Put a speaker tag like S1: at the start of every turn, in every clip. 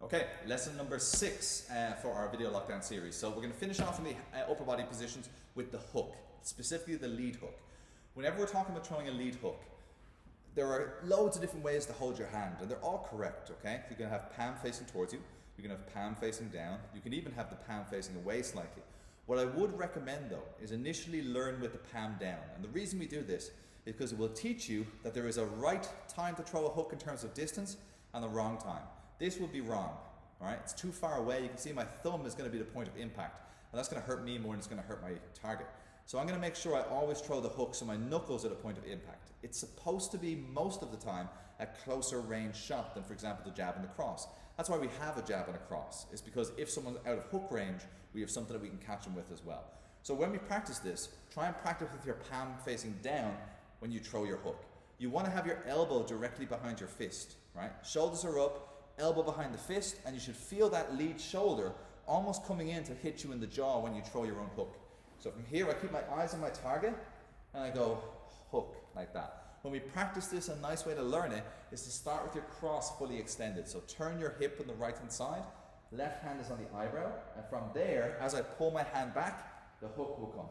S1: Okay, lesson number 6 for our video lockdown series. So we're going to finish off in the upper body positions with the hook, specifically the lead hook. Whenever we're talking about throwing a lead hook, there are loads of different ways to hold your hand, and they're all correct, okay? You can have palm facing towards you, you can have palm facing down, you can even have the palm facing away slightly. What I would recommend though is initially learn with the palm down, and the reason we do this is because it will teach you that there is a right time to throw a hook in terms of distance and the wrong time. This will be wrong, all right? It's too far away. You can see my thumb is going to be the point of impact, and that's going to hurt me more than it's going to hurt my target. So I'm going to make sure I always throw the hook so my knuckles are the point of impact. It's supposed to be most of the time a closer range shot than, for example, the jab and the cross. That's why we have a jab and a cross. It's because if someone's out of hook range, we have something that we can catch them with as well. So when we practice this, try and practice with your palm facing down when you throw your hook. You want to have your elbow directly behind your fist, right? Shoulders are up, elbow behind the fist, and you should feel that lead shoulder almost coming in to hit you in the jaw when you throw your own hook. So from here, I keep my eyes on my target, and I go hook, like that. When we practice this, a nice way to learn it is to start with your cross fully extended. So turn your hip on the right hand side, left hand is on the eyebrow, and from there, as I pull my hand back, the hook will come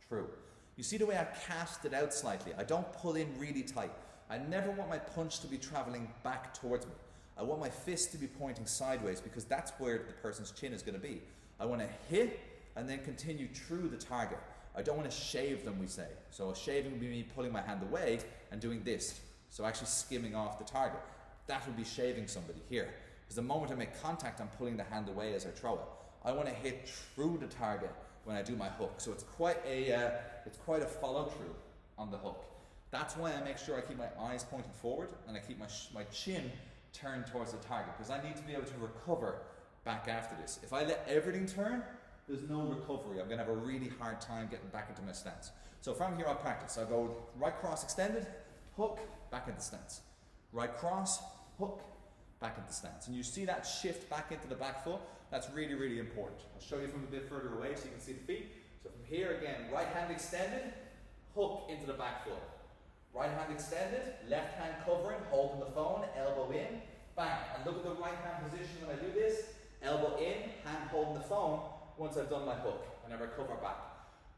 S1: true. You see the way I cast it out slightly? I don't pull in really tight. I never want my punch to be traveling back towards me. I want my fist to be pointing sideways because that's where the person's chin is going to be. I want to hit and then continue through the target. I don't want to shave them, we say. So shaving would be me pulling my hand away and doing this. So actually skimming off the target. That would be shaving somebody here. Because the moment I make contact, I'm pulling the hand away as I throw it. I want to hit through the target when I do my hook. So it's quite a follow through on the hook. That's why I make sure I keep my eyes pointed forward and I keep my chin turned towards the target, because I need to be able to recover back after this. If I let everything turn, there's no recovery. I'm going to have a really hard time getting back into my stance. So from here I'll practice. I'll go right cross extended, hook, back into stance. Right cross, hook, back into stance. And you see that shift back into the back foot? That's really, really important. I'll show you from a bit further away so you can see the feet. So from here again, right hand extended, hook into the back foot. Right hand extended, left hand covering, holding the phone, elbow in, bang. And look at the right hand position when I do this. Elbow in, hand holding the phone once I've done my hook, and I recover back.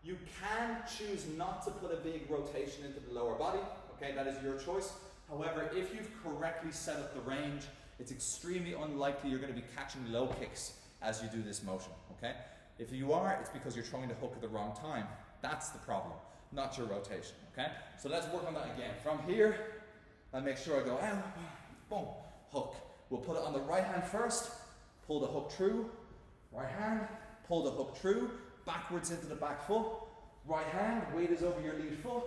S1: You can choose not to put a big rotation into the lower body, okay, that is your choice. However, if you've correctly set up the range, it's extremely unlikely you're going to be catching low kicks as you do this motion, okay? If you are, it's because you're throwing the hook at the wrong time. That's the problem, not your rotation, okay? So let's work on that again. From here, I make sure I go out, boom, hook. We'll put it on the right hand first, pull the hook through, right hand, pull the hook through, backwards into the back foot, right hand, weight is over your lead foot,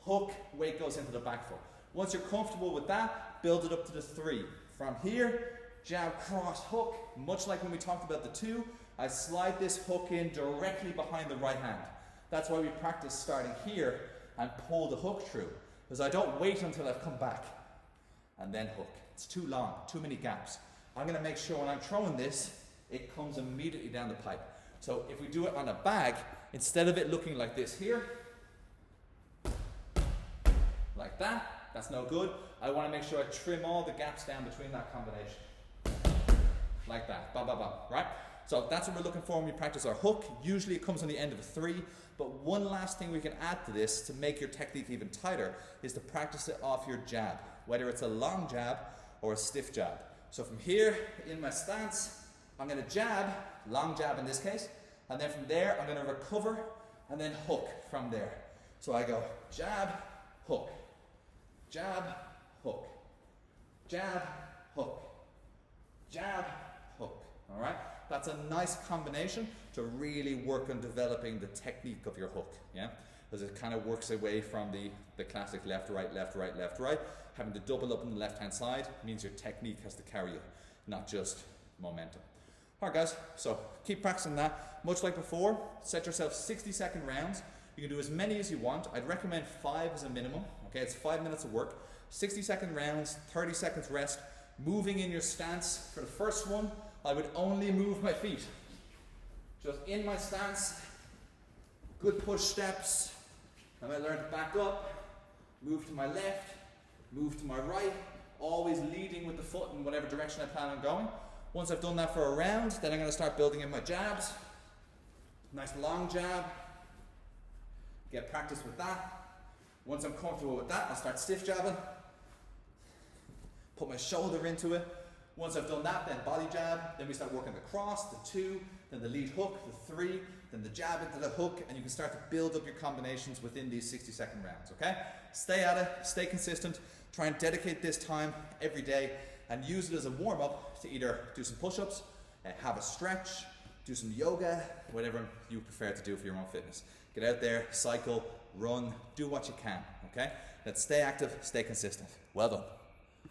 S1: hook, weight goes into the back foot. Once you're comfortable with that, build it up to the 3. From here, jab, cross, hook, much like when we talked about the 2, I slide this hook in directly behind the right hand. That's why we practice starting here and pull the hook through, because I don't wait until I've come back and then hook. It's too long, too many gaps. I'm going to make sure when I'm throwing this, it comes immediately down the pipe. So if we do it on a bag, instead of it looking like this here, like that, that's no good. I want to make sure I trim all the gaps down between that combination. Like that, ba ba ba, right? So that's what we're looking for when we practice our hook. Usually it comes on the end of a 3, but one last thing we can add to this to make your technique even tighter is to practice it off your jab, whether it's a long jab or a stiff jab. So from here, in my stance, I'm going to jab, long jab in this case, and then from there I'm going to recover and then hook from there. So I go jab, hook, jab, hook, jab, hook, jab, hook. All right? That's a nice combination to really work on developing the technique of your hook, yeah? Because it kind of works away from the classic left, right, left, right, left, right. Having to double up on the left-hand side means your technique has to carry you, not just momentum. All right, guys, so keep practicing that. Much like before, set yourself 60-second rounds. You can do as many as you want. I'd recommend 5 as a minimum, okay? It's 5 minutes of work. 60-second rounds, 30 seconds rest. Moving in your stance. For the first one, I would only move my feet. Just in my stance, good push steps. I might learn to back up, move to my left, move to my right, always leading with the foot in whatever direction I plan on going. Once I've done that for a round, then I'm going to start building in my jabs. Nice long jab. Get practice with that. Once I'm comfortable with that, I'll start stiff jabbing. Put my shoulder into it. Once I've done that, then body jab. Then we start working the cross, the 2, then the lead hook, the 3, then the jab into the hook, and you can start to build up your combinations within these 60-second rounds, okay? Stay at it, stay consistent, try and dedicate this time every day, and use it as a warm-up to either do some push-ups, have a stretch, do some yoga, whatever you prefer to do for your own fitness. Get out there, cycle, run, do what you can, okay? Let's stay active, stay consistent. Well done.